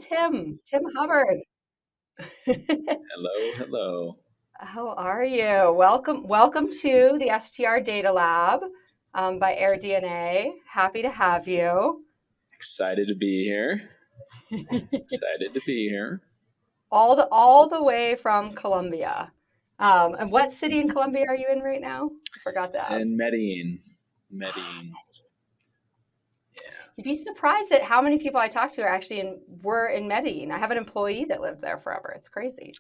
Tim Hubbard. Hello, hello. How are you? Welcome to the STR Data Lab by AirDNA. Happy to have you. Excited to be here. Excited to be here. All the way from Colombia. And what city in Colombia are you in right now? I forgot to ask. In Medellin. Medellin. Yeah. You'd be surprised at how many people I talked to were in Medellin. I have an employee that lived there forever. It's crazy.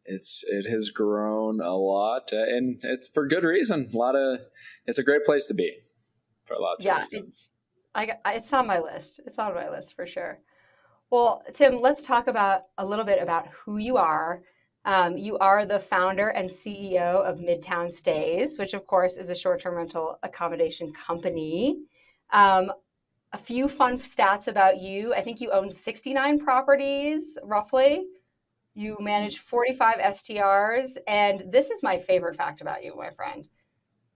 It has grown a lot, and it's for good reason. It's a great place to be for lots of reasons. It's on my list. It's on my list for sure. Well, Tim, let's talk about a little bit about who you are. You are the founder and CEO of Midtown Stays, which of course is a short-term rental accommodation company. A few fun stats about you. I think you own 69 properties, roughly. You manage 45 STRs, and this is my favorite fact about you, my friend.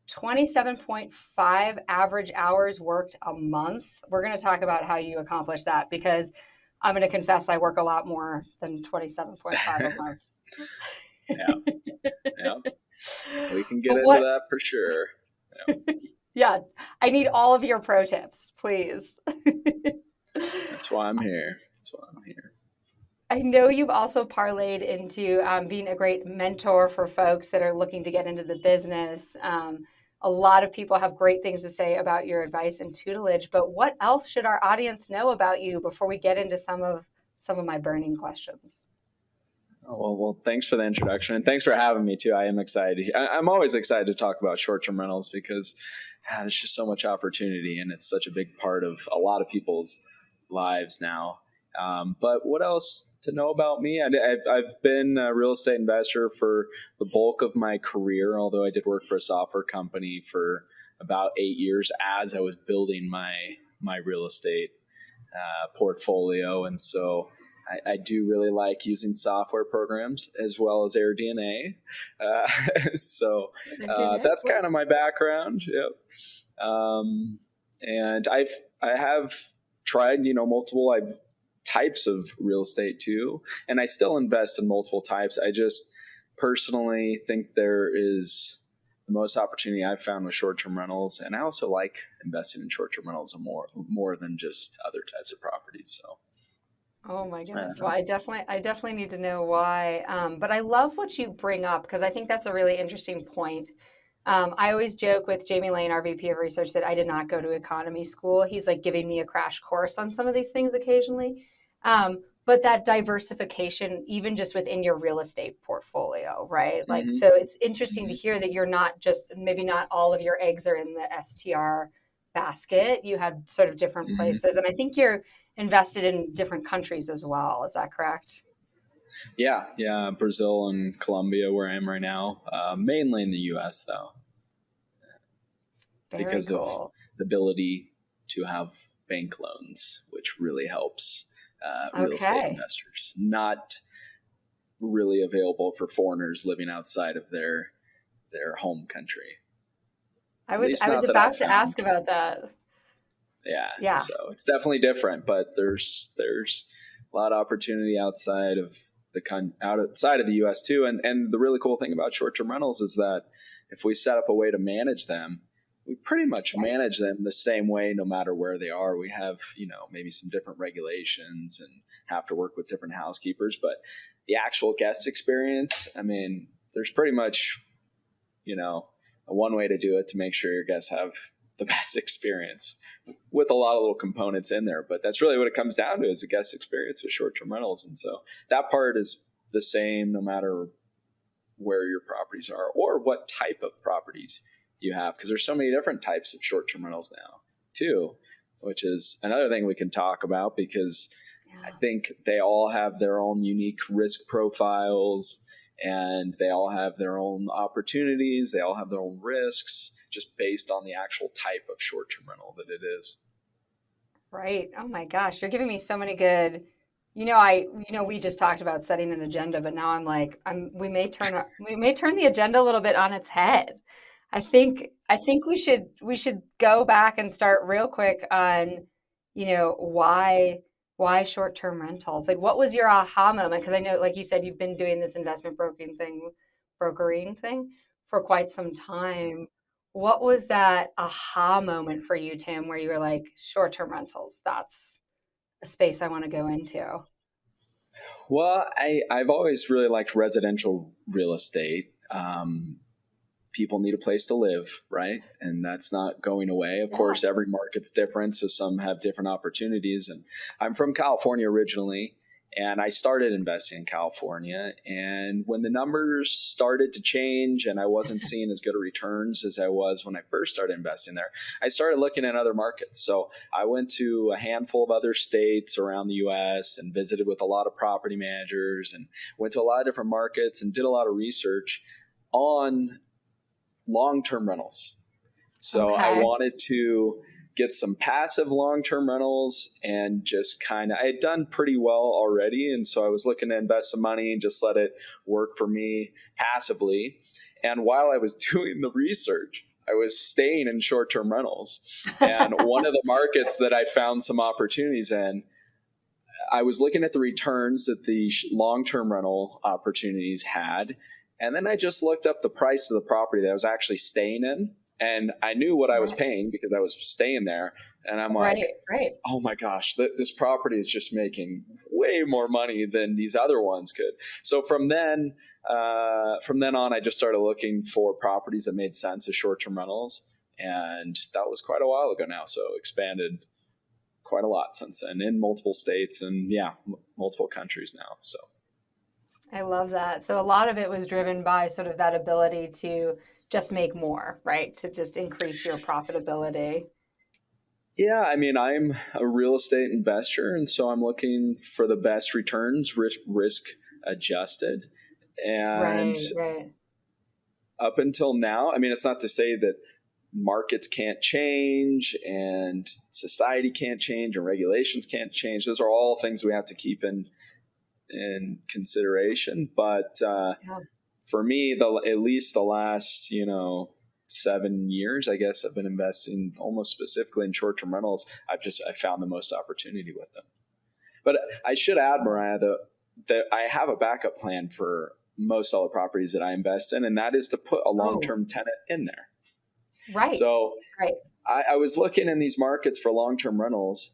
27.5 average hours worked a month. We're going to talk about how you accomplish that because I'm going to confess I work a lot more than 27.5 a month. Yeah. We can get into that for sure. Yeah, I need all of your pro tips, please. That's why I'm here. I know you've also parlayed into being a great mentor for folks that are looking to get into the business. A lot of people have great things to say about your advice and tutelage, but what else should our audience know about you before we get into some of my burning questions? Oh, well, thanks for the introduction, and thanks for having me too. I am excited. I'm always excited to talk about short-term rentals because there's just so much opportunity, and it's such a big part of a lot of people's lives now. But what else to know about me? I've been a real estate investor for the bulk of my career, although I did work for a software company for about 8 years as I was building my real estate portfolio. And so I do really like using software programs as well as AirDNA. So that's kind of my background. Yep. And I have tried, multiple types of real estate too, and I still invest in multiple types. I just personally think there is the most opportunity I've found with short-term rentals, and I also like investing in short-term rentals more than just other types of properties. So. Oh my goodness. Well, I definitely need to know why. But I love what you bring up because I think that's a really interesting point. I always joke with Jamie Lane, our VP of Research, that I did not go to economy school. He's like giving me a crash course on some of these things occasionally. But that diversification, even just within your real estate portfolio, right? Like, so it's interesting to hear that you're not just, maybe not all of your eggs are in the STR basket. You have sort of different places. And I think you're invested in different countries as well. Is that correct? Yeah. Brazil and Colombia, where I am right now, mainly in the US though. Very because cool. of the ability to have bank loans, which really helps real estate investors. Not really available for foreigners living outside of their home country. I was about to ask about that. Yeah. So it's definitely different, but there's a lot of opportunity outside of the US too. And the really cool thing about short-term rentals is that if we set up a way to manage them, we pretty much manage them the same way no matter where they are. We have, maybe some different regulations and have to work with different housekeepers, but the actual guest experience, I mean, there's pretty much, a one way to do it to make sure your guests have the best experience with a lot of little components in there. But that's really what it comes down to, is the guest experience with short-term rentals. And so that part is the same no matter where your properties are or what type of properties you have, because there's so many different types of short-term rentals now too, which is another thing we can talk about, because I think they all have their own unique risk profiles and they all have their own opportunities. They all have their own risks, just based on the actual type of short-term rental that it is. Right. Oh my gosh, you're giving me so many good. We just talked about setting an agenda, but now I'm like, we may turn the agenda a little bit on its head. I think we should go back and start real quick on, why why short-term rentals? Like, what was your aha moment? Because I know, like you said, you've been doing this investment brokering thing for quite some time. What was that aha moment for you, Tim, where you were like, short-term rentals, that's a space I want to go into? Well, I've always really liked residential real estate. People need a place to live, right? And that's not going away. Of course, every market's different, so some have different opportunities. And I'm from California originally, and I started investing in California. And when the numbers started to change and I wasn't seeing as good a returns as I was when I first started investing there, I started looking at other markets. So I went to a handful of other states around the US and visited with a lot of property managers and went to a lot of different markets and did a lot of research on long-term rentals. So I wanted to get some passive long-term rentals and just I had done pretty well already. And so I was looking to invest some money and just let it work for me passively. And while I was doing the research, I was staying in short-term rentals. And one of the markets that I found some opportunities in, I was looking at the returns that the long-term rental opportunities had. And then I just looked up the price of the property that I was actually staying in. And I knew what I was paying because I was staying there. And I'm like, oh my gosh, this property is just making way more money than these other ones could. So from then on, I just started looking for properties that made sense as short-term rentals. And that was quite a while ago now. So expanded quite a lot since then in multiple states and multiple countries now. So. I love that. So a lot of it was driven by sort of that ability to just make more, right? To just increase your profitability. Yeah, I mean, I'm a real estate investor, and so I'm looking for the best returns, risk adjusted. And up until now, I mean, it's not to say that markets can't change and society can't change and regulations can't change. Those are all things we have to keep in consideration. But for me, at least the last, 7 years, I guess, I've been investing almost specifically in short-term rentals. I found the most opportunity with them. But I should add, Mariah, that I have a backup plan for most all the properties that I invest in, and that is to put a long-term tenant in there. Right. So I was looking in these markets for long-term rentals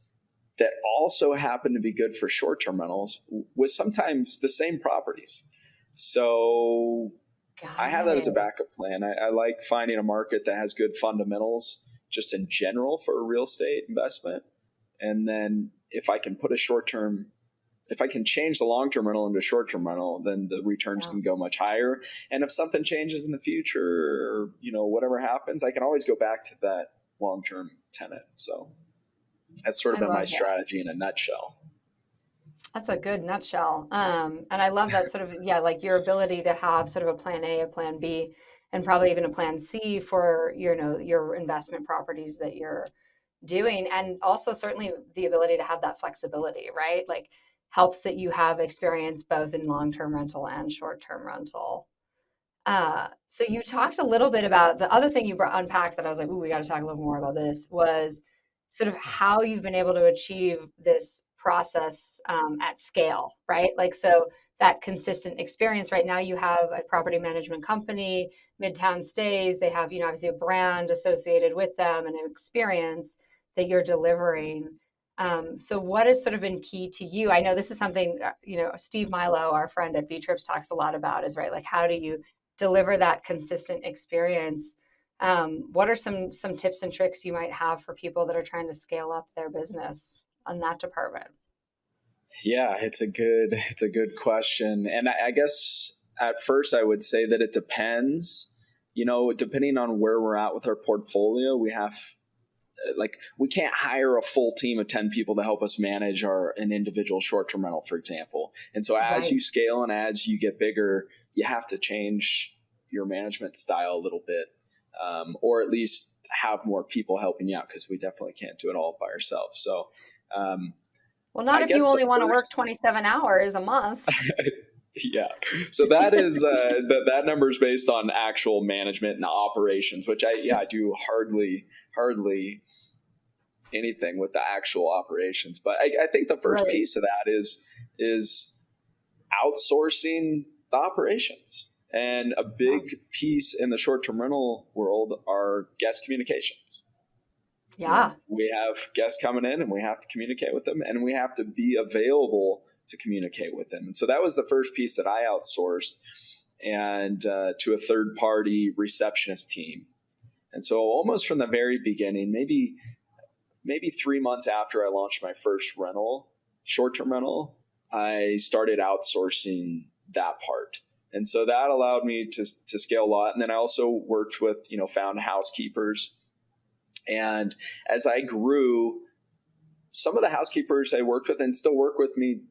that also happen to be good for short-term rentals with sometimes the same properties. So I have that as a backup plan. I like finding a market that has good fundamentals just in general for a real estate investment. And then if I can change the long-term rental into a short-term rental, then the returns can go much higher. And if something changes in the future or, whatever happens, I can always go back to that long-term tenant. So that's sort of been my strategy in a nutshell. That's a good nutshell. And I love that sort of, like your ability to have sort of a plan A, a plan B, and probably even a plan C for, your investment properties that you're doing. And also certainly the ability to have that flexibility, right? Like helps that you have experience both in long-term rental and short-term rental. So you talked a little bit about the other thing you unpacked that I was like, ooh, we got to talk a little more about this was sort of how you've been able to achieve this process at scale, right? Like, so that consistent experience. Right now you have a property management company, Midtown Stays. They have, obviously a brand associated with them and an experience that you're delivering. So what has sort of been key to you? I know this is something, Steve Milo, our friend at V-Trips, talks a lot about is, right, like how do you deliver that consistent experience? What are some tips and tricks you might have for people that are trying to scale up their business on that department? Yeah, it's a good question. And I guess at first I would say that it depends, depending on where we're at with our portfolio, we can't hire a full team of 10 people to help us manage an individual short-term rental, for example. And so as you scale and as you get bigger, you have to change your management style a little bit, or at least have more people helping you out, because we definitely can't do it all by ourselves. So, well, not if you only want to work 27 hours a month. Yeah. So that is, that number is based on actual management and operations, which I do hardly anything with the actual operations. But I think the first piece of that is outsourcing the operations. And a big piece in the short-term rental world are guest communications. Yeah. We have guests coming in and we have to communicate with them, and we have to be available to communicate with them. And so that was the first piece that I outsourced, and to a third-party receptionist team. And so almost from the very beginning, maybe 3 months after I launched my first rental, short-term rental, I started outsourcing that part. And so that allowed me to scale a lot. And then I also worked with, found housekeepers. And as I grew, some of the housekeepers I worked with and still work with me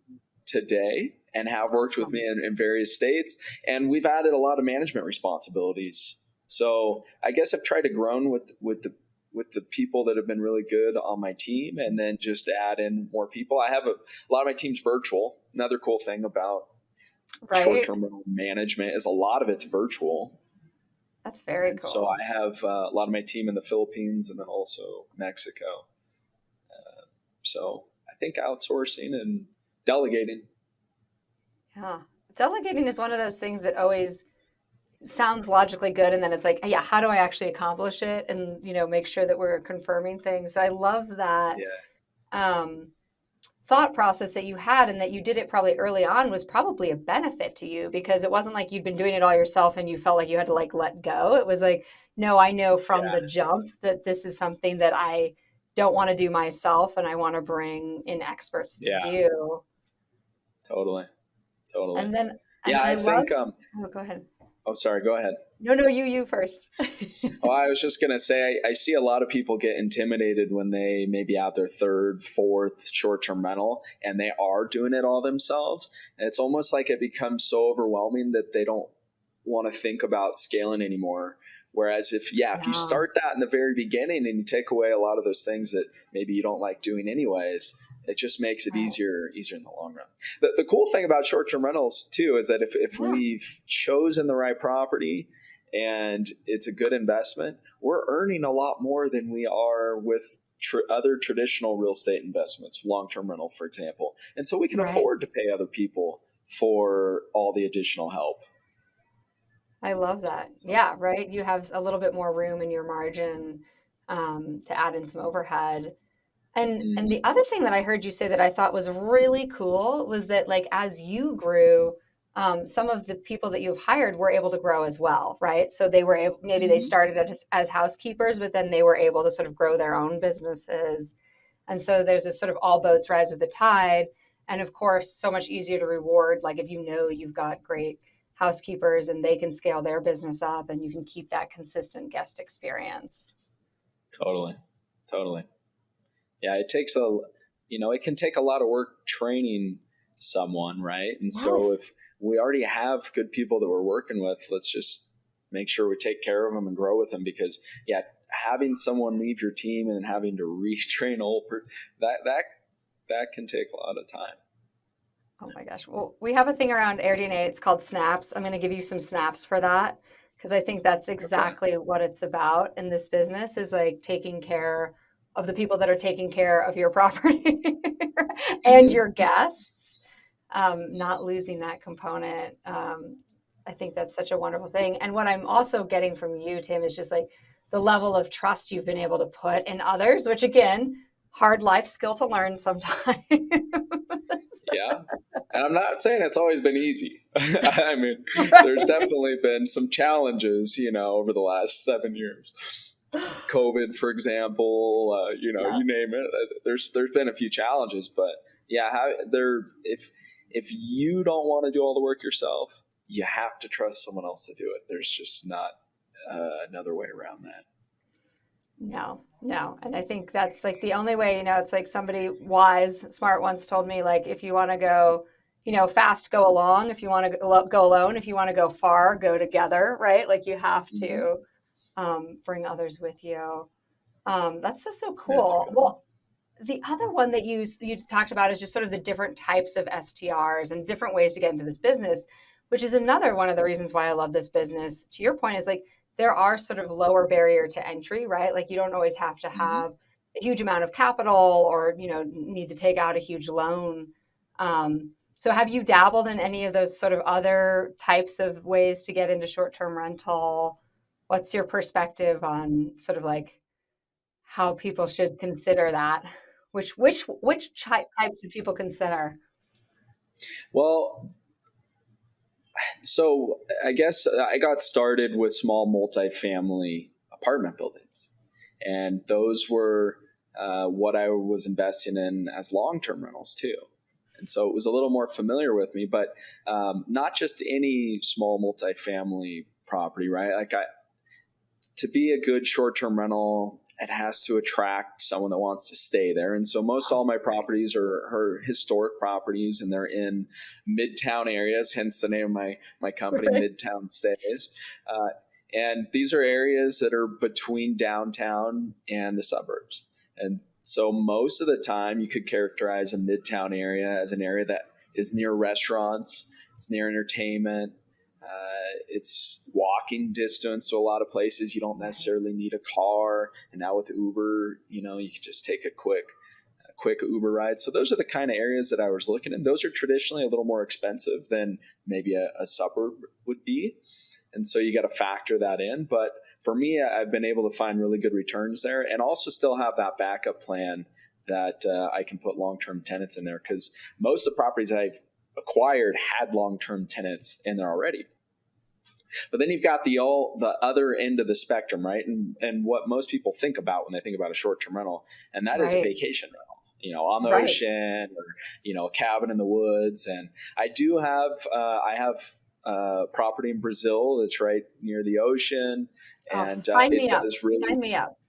today and have worked with me in various states. And we've added a lot of management responsibilities. So I guess I've tried to grow with the people that have been really good on my team, and then just add in more people. I have a lot of my team's virtual. Another cool thing about short-term rental management is a lot of it's virtual. That's very cool. So I have a lot of my team in the Philippines and then also Mexico. So I think outsourcing and delegating. Yeah. Delegating is one of those things that always sounds logically good. And then it's like, yeah, how do I actually accomplish it? And, make sure that we're confirming things. So I love that thought process that you had, and that you did it probably early on was probably a benefit to you, because it wasn't like you'd been doing it all yourself and you felt like you had to let go. It was like, no, I know from the jump that this is something that I don't want to do myself, and I want to bring in experts to do. Totally. And then, I think, oh, go ahead. Oh, sorry. Go ahead. No, you first. I was just going to say, I see a lot of people get intimidated when they maybe have their third, fourth short-term rental, and they are doing it all themselves. And it's almost like it becomes so overwhelming that they don't want to think about scaling anymore. Whereas if you start that in the very beginning and you take away a lot of those things that maybe you don't like doing anyways, it just makes it easier in the long run. The cool thing about short-term rentals too is that if we've chosen the right property and it's a good investment, we're earning a lot more than we are with other traditional real estate investments, long-term rental, for example. And so we can afford to pay other people for all the additional help. I love that. Yeah, right. You have a little bit more room in your margin to add in some overhead. And the other thing that I heard you say that I thought was really cool was that, like, as you grew, some of the people that you've hired were able to grow as well, right? So they were able, maybe they started as housekeepers, but then they were able to sort of grow their own businesses. And so there's this sort of all boats rise with the tide. And of course, so much easier to reward, like if you've got great housekeepers and they can scale their business up, and you can keep that consistent guest experience. Totally. Yeah, it takes it can take a lot of work training someone, right? And so if we already have good people that we're working with, let's just make sure we take care of them and grow with them, because having someone leave your team and having to retrain that can take a lot of time. Oh my gosh. Well, we have a thing around AirDNA. It's called snaps. I'm going to give you some snaps for that, because I think that's exactly what it's about in this business, is like taking care of the people that are taking care of your property and your guests, not losing that component. I think that's such a wonderful thing. And what I'm also getting from you, Tim, is just like the level of trust you've been able to put in others, which again, hard life skill to learn sometimes. Yeah. And I'm not saying it's always been easy. I mean, there's definitely been some challenges, over the last 7 years. COVID, for example, you name it. There's been a few challenges, but if you don't want to do all the work yourself, you have to trust someone else to do it. There's just not another way around that. No. And I think that's like the only way, it's like somebody wise, smart once told me, like, if you want to go, fast, go along. If you want to go alone, if you want to go far, go together, right? Like you have to bring others with you. That's so cool. Well, the other one that you talked about is just sort of the different types of STRs and different ways to get into this business, which is another one of the reasons why I love this business. To your point, is like, there are sort of lower barrier to entry, right? Like you don't always have to have a huge amount of capital or, need to take out a huge loan. So have you dabbled in any of those sort of other types of ways to get into short-term rental? What's your perspective on sort of like how people should consider that? Which type should people consider? Well, so I guess I got started with small multifamily apartment buildings, and those were what I was investing in as long-term rentals too. And so it was a little more familiar with me, but not just any small multifamily property, right? Like to be a good short-term rental, it has to attract someone that wants to stay there. And so most all my properties are historic properties, and they're in midtown areas, hence the name of my company, right. Midtown Stays. And these are areas that are between downtown and the suburbs. And so most of the time you could characterize a midtown area as an area that is near restaurants, it's near entertainment, it's walking distance to a lot of places. You don't necessarily need a car. And now with Uber, you can just take a quick Uber ride. So those are the kind of areas that I was looking at. Those are traditionally a little more expensive than maybe a suburb would be. And so you got to factor that in. But for me, I've been able to find really good returns there, and also still have that backup plan that I can put long-term tenants in there, because most of the properties that I've acquired had long-term tenants in there already. But then you've got the other end of the spectrum, right? And what most people think about when they think about a short-term rental, and that is a vacation rental, on the ocean, or, a cabin in the woods. And I do have, property in Brazil that's right near the ocean. And sign me up.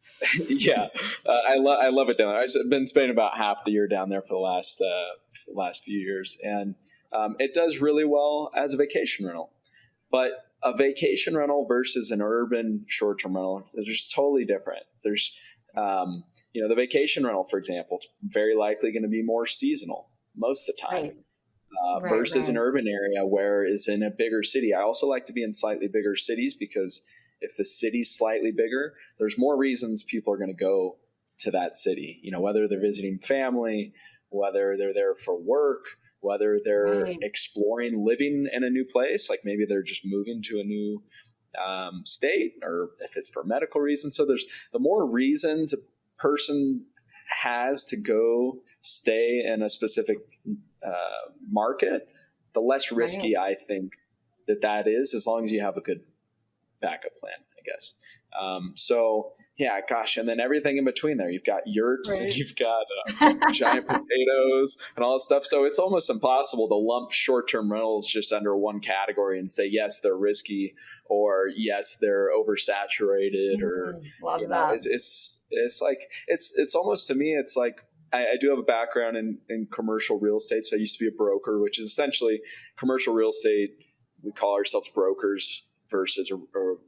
Yeah, I love it down there. I've been spending about half the year down there for the last few years, and it does really well as a vacation rental. But a vacation rental versus an urban short-term rental, they're just totally different. There's, the vacation rental, for example, it's very likely going to be more seasonal most of the time. Versus an urban area where is in a bigger city. I also like to be in slightly bigger cities, because if the city's slightly bigger, there's more reasons people are going to go to that city, whether they're visiting family, whether they're there for work, whether they're exploring living in a new place, like maybe they're just moving to a new state, or if it's for medical reasons. So there's the more reasons a person has to go stay in a specific market, the less risky I think that is, as long as you have a good backup plan, I guess. So yeah, gosh. And then everything in between there, you've got yurts, and you've got giant potatoes and all that stuff. So it's almost impossible to lump short-term rentals just under one category and say, yes, they're risky, or yes, they're oversaturated, or, it's like, it's almost, to me, it's like, I do have a background in commercial real estate. So I used to be a broker, which is essentially commercial real estate. We call ourselves brokers, versus a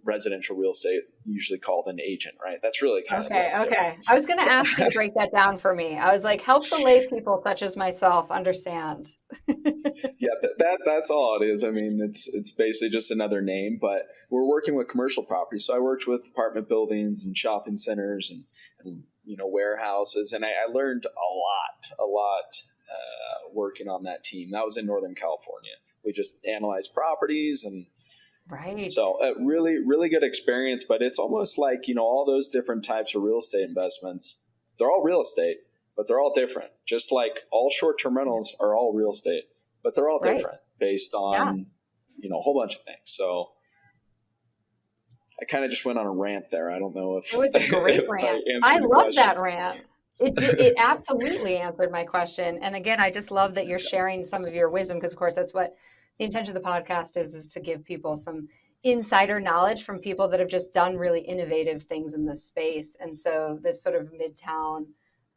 residential real estate, usually called an agent, right? That's really kind of okay. I was going to ask you to break that down for me. I was like, help the lay people such as myself understand. Yeah, that's all it is. I mean, it's basically just another name, but we're working with commercial properties. So I worked with apartment buildings and shopping centers and warehouses, and I learned a lot working on that team. That was in Northern California. We just analyzed properties, and so a really, really good experience. But it's almost like, all those different types of real estate investments, they're all real estate, but they're all different. Just like all short-term rentals are all real estate, but they're all different based on, a whole bunch of things. So I kind of just went on a rant there. I don't know if it was a great rant. I love that rant. It absolutely answered my question. And again, I just love that you're sharing some of your wisdom, because of course that's what the intention of the podcast is to give people some insider knowledge from people that have just done really innovative things in this space. And so this sort of midtown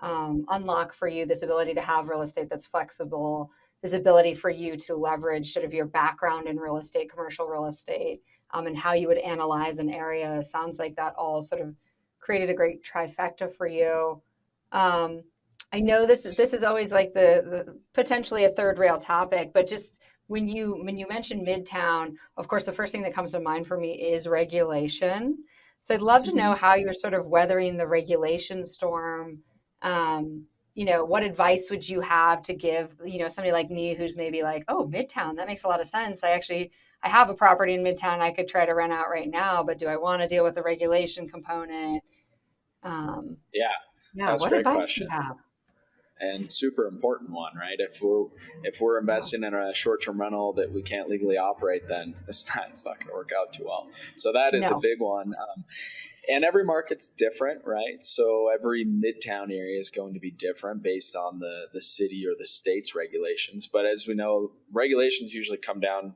unlock for you, this ability to have real estate that's flexible, this ability for you to leverage sort of your background in real estate, commercial real estate, and how you would analyze an area. Sounds like that all sort of created a great trifecta for you. I know this is always like the potentially a third rail topic, but just when you mention Midtown, of course, the first thing that comes to mind for me is regulation. So I'd love to know how you're sort of weathering the regulation storm What advice would you have to give, somebody like me who's maybe like, oh, Midtown, that makes a lot of sense. I have a property in Midtown I could try to rent out right now, but do I want to deal with the regulation component? That's a What great advice question. do you have? And super important one, right? If we're investing in a short-term rental that we can't legally operate, then it's not going to work out too well. So that is a big one. And every market's different, right? So every midtown area is going to be different based on the city or the state's regulations. But as we know, regulations usually come down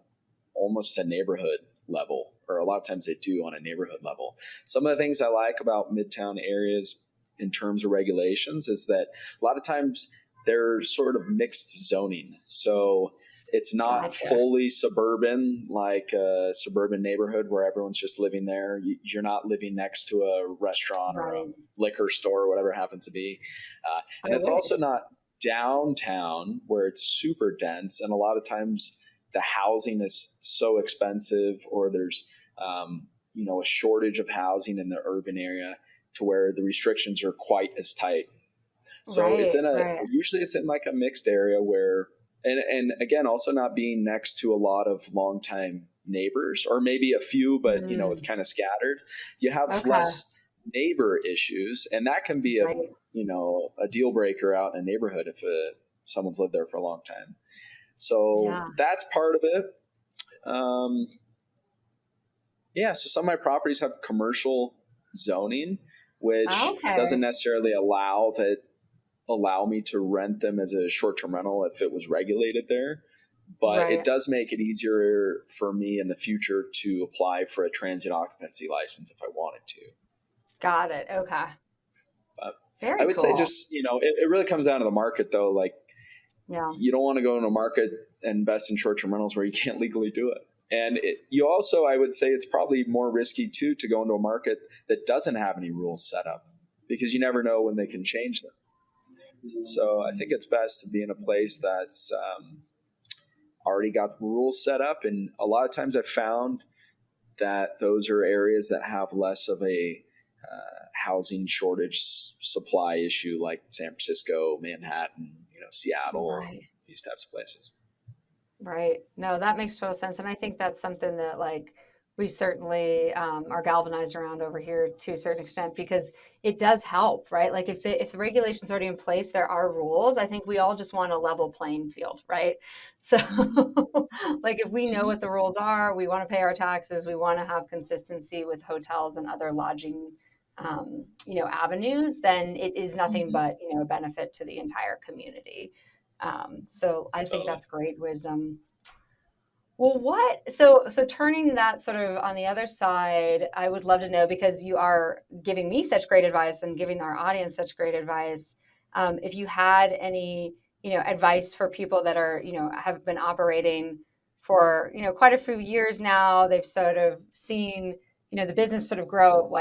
almost to neighborhood level, or a lot of times they do on a neighborhood level. Some of the things I like about midtown areas in terms of regulations is that a lot of times they're sort of mixed zoning. So it's not fully suburban, like a suburban neighborhood where everyone's just living there. You're not living next to a restaurant or a liquor store or whatever it happens to be. And it's also not downtown where it's super dense. And a lot of times the housing is so expensive, or there's, a shortage of housing in the urban area to where the restrictions are quite as tight. So usually it's in like a mixed area where, and again, also not being next to a lot of longtime neighbors, or maybe a few, but it's kind of scattered. You have less neighbor issues, and that can be a deal breaker out in a neighborhood if someone's lived there for a long time. So that's part of it. So some of my properties have commercial zoning, which doesn't necessarily allow me to rent them as a short-term rental if it was regulated there. But it does make it easier for me in the future to apply for a transient occupancy license if I wanted to. Got it. Okay. But I would say just, it really comes down to the market though. Like, you don't want to go into a market and invest in short-term rentals where you can't legally do it. And you also, I would say it's probably more risky too to go into a market that doesn't have any rules set up, because you never know when they can change them. So I think it's best to be in a place that's already got the rules set up. And a lot of times I've found that those are areas that have less of a housing shortage supply issue, like San Francisco, Manhattan, Seattle, these types of places. Right. No, that makes total sense. And I think that's something that we certainly are galvanized around over here to a certain extent, because it does help, right? Like if the regulation's already in place, there are rules. I think we all just want a level playing field, right? So like if we know what the rules are, we want to pay our taxes, we want to have consistency with hotels and other lodging avenues, then it is nothing but, a benefit to the entire community. So I think that's great wisdom. Well, so turning that sort of on the other side, I would love to know, because you are giving me such great advice and giving our audience such great advice. If you had any, advice for people that are, have been operating for, quite a few years now, they've sort of seen, the business sort of grow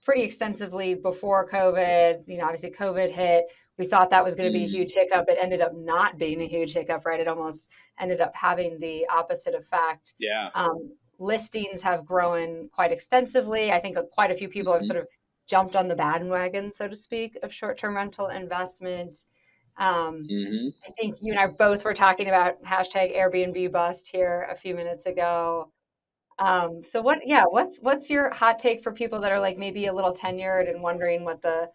pretty extensively before COVID. Obviously COVID hit. We thought that was going to be a huge hiccup. It ended up not being a huge hiccup, right? It almost ended up having the opposite effect. Yeah. Listings have grown quite extensively. I think quite a few people have sort of jumped on the bandwagon, so to speak, of short-term rental investment. I think you and I both were talking about hashtag Airbnb bust here a few minutes ago. So what's your hot take for people that are maybe a little tenured and wondering what the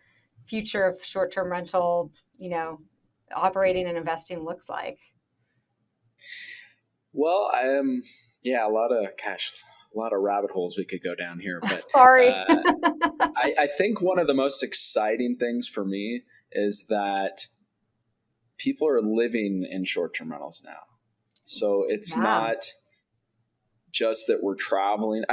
future of short-term rental, operating and investing looks like? Well, a lot of rabbit holes we could go down here, but sorry. I think one of the most exciting things for me is that people are living in short-term rentals now. So it's not just that we're traveling.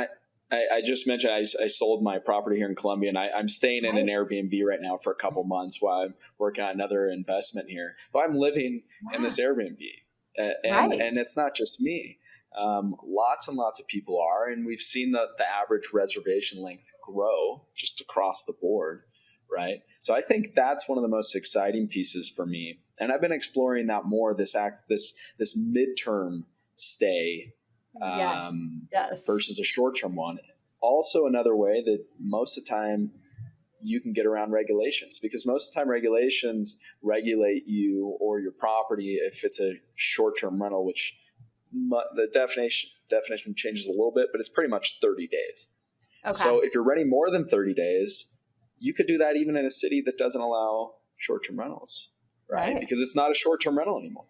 I just mentioned I sold my property here in Columbia, and I'm staying in an Airbnb right now for a couple months while I'm working on another investment here. So I'm living in this Airbnb, and it's not just me. Lots and lots of people are, and we've seen the average reservation length grow just across the board, right? So I think that's one of the most exciting pieces for me, and I've been exploring that more. This midterm stay. Yes. Versus a short-term one. Also, another way that most of the time you can get around regulations, because most of the time regulations regulate you or your property if it's a short-term rental, which the definition changes a little bit, but it's pretty much 30 days. Okay. So if you're renting more than 30 days, you could do that even in a city that doesn't allow short-term rentals, right? Because it's not a short-term rental anymore.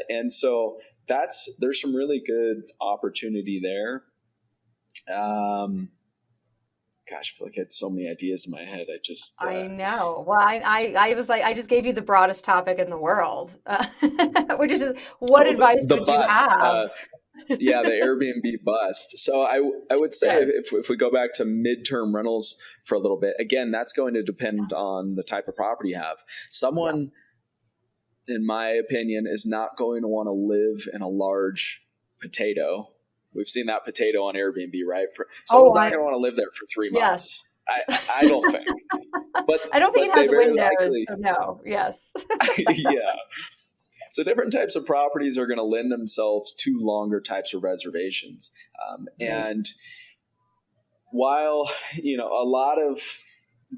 And so there's some really good opportunity there. Gosh, I feel like I had so many ideas in my head. I know. Well, I was like, I just gave you the broadest topic in the world, which is just, what advice would you have? Yeah, the Airbnb bust. So I would say if we go back to midterm rentals for a little bit, again, that's going to depend on the type of property you have. Someone, in my opinion, is not going to want to live in a large potato. We've seen that potato on Airbnb, right? Someone's not going to want to live there for 3 months. I don't think. But I don't think it has windows. So no. Yes. Yeah. So different types of properties are going to lend themselves to longer types of reservations. And while,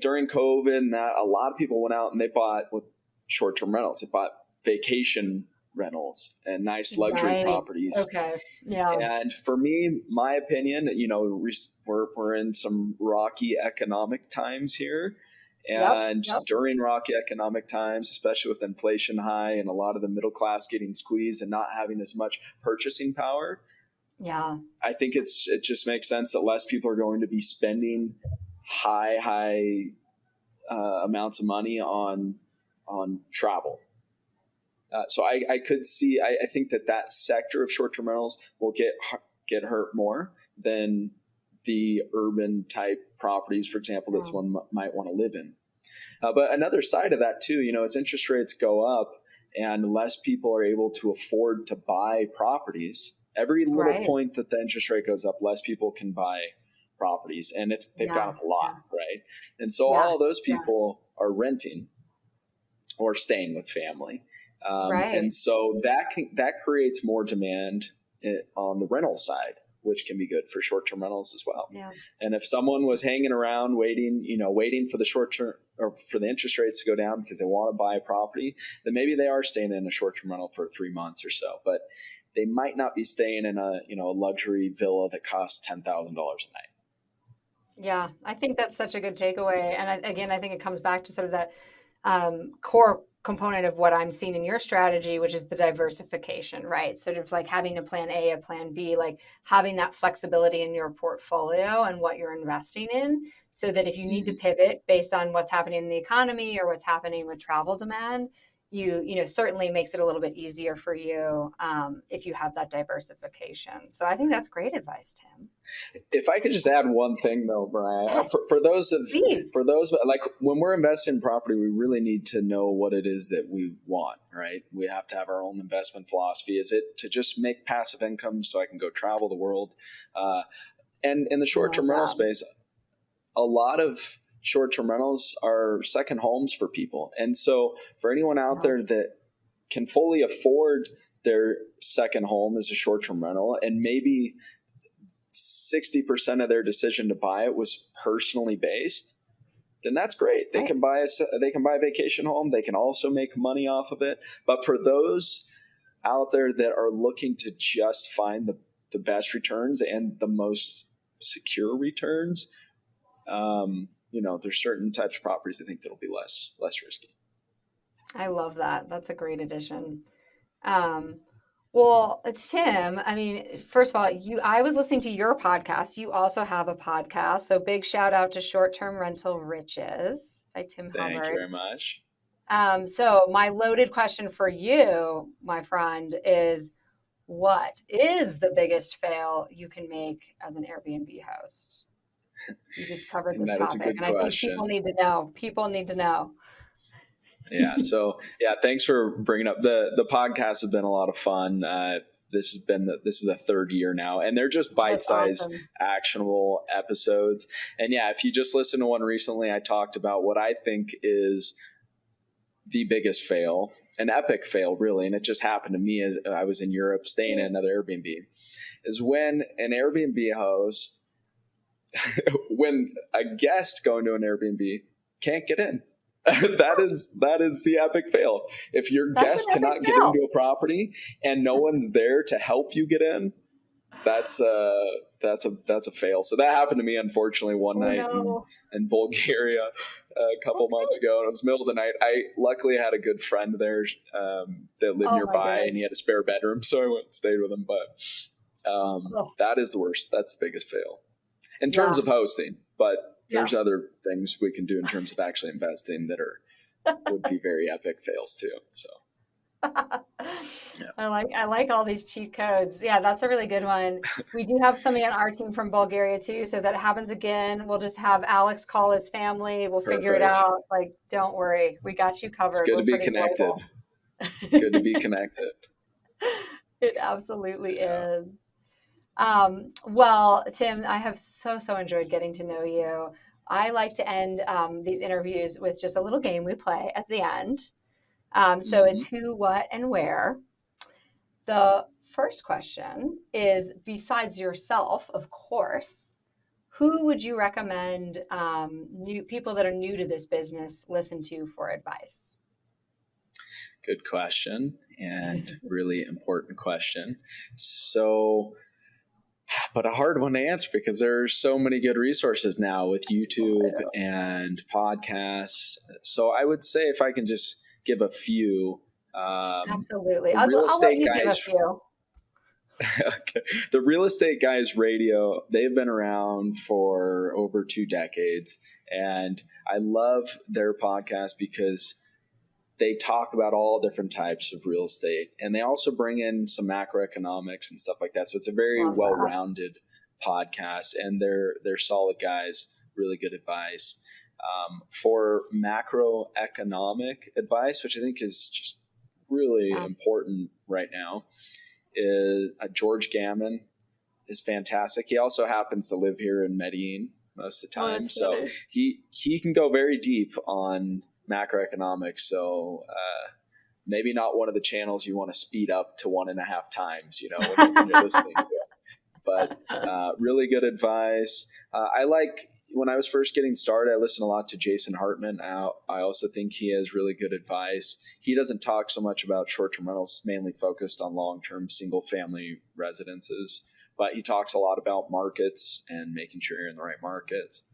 during COVID and that, a lot of people went out and they bought with short-term rentals. They bought vacation rentals and nice luxury properties. Okay. Yeah. And for me, my opinion, we're in some rocky economic times here. And during rocky economic times, especially with inflation high and a lot of the middle class getting squeezed and not having as much purchasing power, I think it just makes sense that less people are going to be spending high amounts of money on travel. So I could see, I think that sector of short-term rentals will get hurt more than the urban type properties, for example, that someone might want to live in. But another side of that too, as interest rates go up and less people are able to afford to buy properties, every little point that the interest rate goes up, less people can buy properties, and they've gone up a lot, right? And so all of those people are renting or staying with family. And so that creates more demand on the rental side, which can be good for short-term rentals as well. Yeah. And if someone was hanging around waiting for the short-term or for the interest rates to go down because they want to buy a property, then maybe they are staying in a short-term rental for 3 months or so, but they might not be staying in a luxury villa that costs $10,000 a night. Yeah, I think that's such a good takeaway. And I think it comes back to sort of that core component of what I'm seeing in your strategy, which is the diversification, right? Sort of like having a plan A, a plan B, like having that flexibility in your portfolio and what you're investing in, so that if you need to pivot based on what's happening in the economy or what's happening with travel demand, you certainly makes it a little bit easier for you if you have that diversification. So I think that's great advice, Tim. If I could just add one thing though, Mariah, for those like when we're investing in property, we really need to know what it is that we want, right? We have to have our own investment philosophy. Is it to just make passive income so I can go travel the world? And in the short-term rental space, a lot of short-term rentals are second homes for people. And so for anyone out there that can fully afford their second home as a short-term rental, and maybe 60% of their decision to buy it was personally based, then that's great. They can buy a vacation home. They can also make money off of it. But for those out there that are looking to just find the best returns and the most secure returns, there's certain types of properties I think that'll be less risky. I love that. That's a great addition. Well, Tim, I mean, first of all, I was listening to your podcast. You also have a podcast. So big shout out to Short-Term Rental Riches by Tim Hubbard. Thank you very much. So my loaded question for you, my friend, is what is the biggest fail you can make as an Airbnb host? You just covered this topic, and I think people need to know. People need to know. Yeah. So thanks for bringing up the podcast. Has been a lot of fun. This is the third year now, and they're just bite-sized, actionable episodes. And if you just listened to one recently, I talked about what I think is the biggest fail, an epic fail, really, and it just happened to me as I was in Europe staying at another Airbnb, is when an Airbnb host when a guest going to an Airbnb can't get in. that is the epic fail. If your guest cannot get into a property and no one's there to help you get in, that's a fail. So that happened to me, unfortunately, one night in Bulgaria a couple months ago. And it was middle of the night. I luckily had a good friend there that lived nearby, and he had a spare bedroom, so I went and stayed with him. But that is the worst. That's the biggest fail in terms of hosting. But there's other things we can do in terms of actually investing that would be very epic fails too. So. I like all these cheat codes. Yeah, that's a really good one. We do have somebody on our team from Bulgaria too. So if that happens again, we'll just have Alex call his family. We'll figure it out. Like, don't worry, we got you covered. It's good to be connected. Good to be connected. It absolutely is. Well, Tim, I have so enjoyed getting to know you. I like to end these interviews with just a little game we play at the end. So it's who, what, and where. The first question is, besides yourself, of course, who would you recommend new people that are new to this business listen to for advice? Good question, and really important question. So, but a hard one to answer because there's so many good resources now with YouTube and podcasts. So I would say if I can just give a few. Absolutely. I'll let you give a few. Okay. The Real Estate Guys Radio, they've been around for over 2 decades. And I love their podcast because they talk about all different types of real estate. And they also bring in some macroeconomics and stuff like that. So it's a very well-rounded podcast. And they're solid guys, really good advice. For macroeconomic advice, which I think is just really important right now, is George Gammon is fantastic. He also happens to live here in Medellin most of the time. So he can go very deep on macroeconomics. So maybe not one of the channels you want to speed up to 1.5 times, when you're listening to it. But really good advice. I like, when I was first getting started, I listened a lot to Jason Hartman. I also think he has really good advice. He doesn't talk so much about short-term rentals, mainly focused on long-term single-family residences, but he talks a lot about markets and making sure you're in the right markets.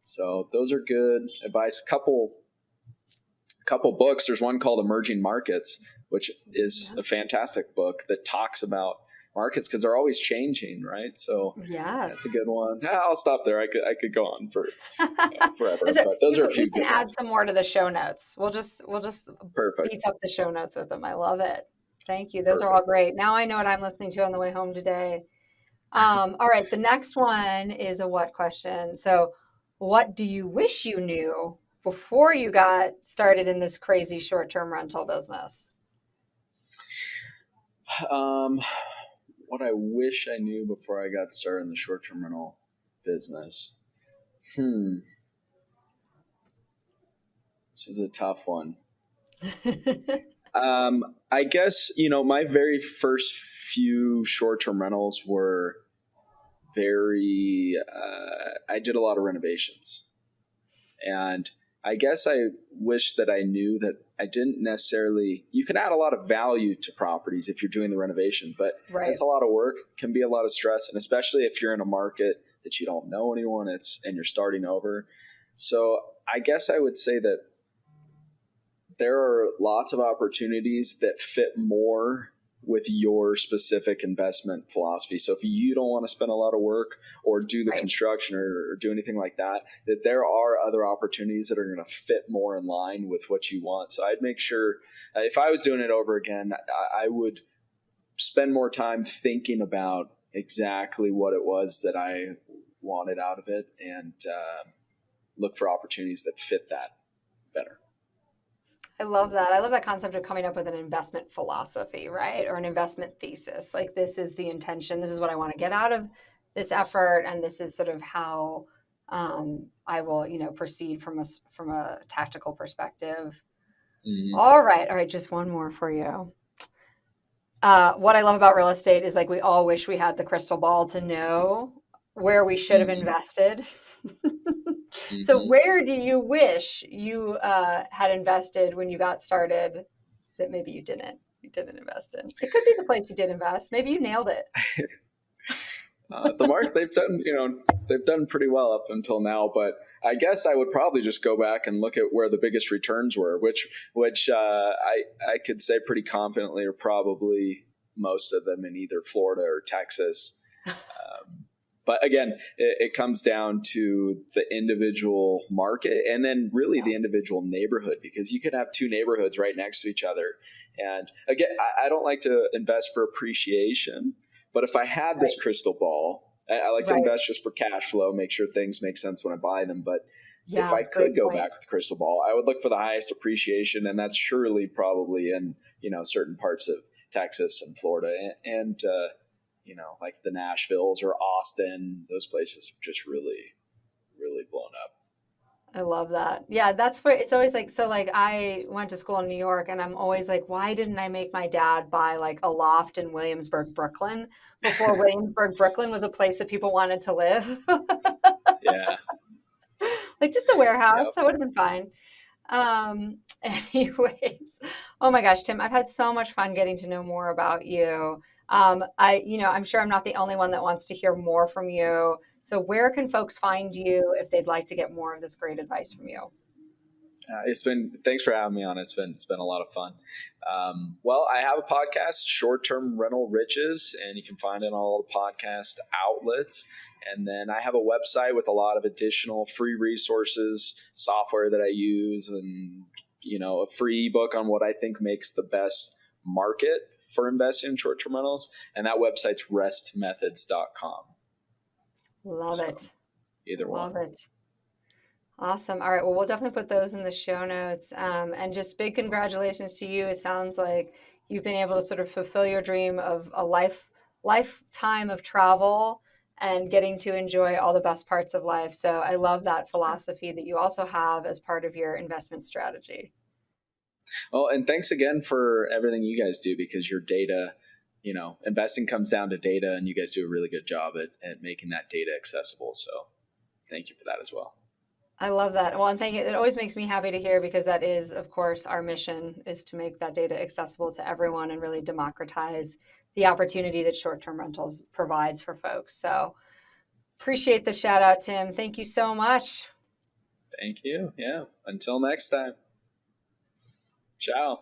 So those are good advice. A couple books. There's one called Emerging Markets, which is a fantastic book that talks about markets because they're always changing, right? So that's a good one. I'll stop there. I could go on for forever, but those are a few good ones. Add some more to the show notes. We'll just Perfect. beef up the show notes with them. I love it. Thank you. Those are all great. Now I know what I'm listening to on the way home today. All right. The next one is a what question. So what do you wish you knew before you got started in this crazy short-term rental business? What I wish I knew before I got started in the short-term rental business. This is a tough one. I guess, my very first few short-term rentals were I did a lot of renovations. And I guess I wish that I knew that I didn't necessarily, you can add a lot of value to properties if you're doing the renovation, but it's a lot of work, can be a lot of stress. And especially if you're in a market that you don't know anyone, and you're starting over. So I guess I would say that there are lots of opportunities that fit more with your specific investment philosophy. So if you don't want to spend a lot of work or do the construction or do anything like that there are other opportunities that are going to fit more in line with what you want. So I'd make sure if I was doing it over again, I would spend more time thinking about exactly what it was that I wanted out of it and look for opportunities that fit that better. I love that. I love that concept of coming up with an investment philosophy, right? Or an investment thesis. Like, this is the intention. This is what I want to get out of this effort. And this is sort of how I will, proceed from a tactical perspective. Mm-hmm. All right. Just one more for you. What I love about real estate is, like, we all wish we had the crystal ball to know where we should have invested. So where do you wish you had invested when you got started that maybe you didn't invest in? It could be the place you did invest. Maybe you nailed it. The marks they've done pretty well up until now, but I guess I would probably just go back and look at where the biggest returns were, which I could say pretty confidently are probably most of them in either Florida or Texas. But again, it comes down to the individual market and then really the individual neighborhood, because you could have two neighborhoods right next to each other. And again, I don't like to invest for appreciation, but if I had this crystal ball, I like to invest just for cash flow, make sure things make sense when I buy them. But if I could go back with the crystal ball, I would look for the highest appreciation. And that's surely probably in, certain parts of Texas and Florida and like the Nashvilles or Austin, those places have just really, really blown up. I love that. Yeah, that's where it's always like, so like I went to school in New York and I'm always like, why didn't I make my dad buy like a loft in Williamsburg, Brooklyn before Williamsburg, Brooklyn was a place that people wanted to live? Yeah. Like just a warehouse. That would have been fine. Anyways, oh my gosh, Tim, I've had so much fun getting to know more about you. I'm sure I'm not the only one that wants to hear more from you. So where can folks find you if they'd like to get more of this great advice from you? Thanks for having me on. It's been a lot of fun. Well, I have a podcast, Short-Term Rental Riches, and you can find it on all the podcast outlets. And then I have a website with a lot of additional free resources, software that I use, and, a free ebook on what I think makes the best market for investing in short-term rentals. And that website's restmethods.com. Love it. Either one. Love it. Awesome. All right. Well, we'll definitely put those in the show notes. And just big congratulations to you. It sounds like you've been able to sort of fulfill your dream of a lifetime of travel and getting to enjoy all the best parts of life. So I love that philosophy that you also have as part of your investment strategy. Well, and thanks again for everything you guys do, because your data, investing comes down to data, and you guys do a really good job at making that data accessible. So thank you for that as well. I love that. Well, and thank you. It always makes me happy to hear, because that is, of course, our mission, is to make that data accessible to everyone and really democratize the opportunity that short-term rentals provides for folks. So appreciate the shout out, Tim. Thank you so much. Thank you. Yeah. Until next time. Ciao.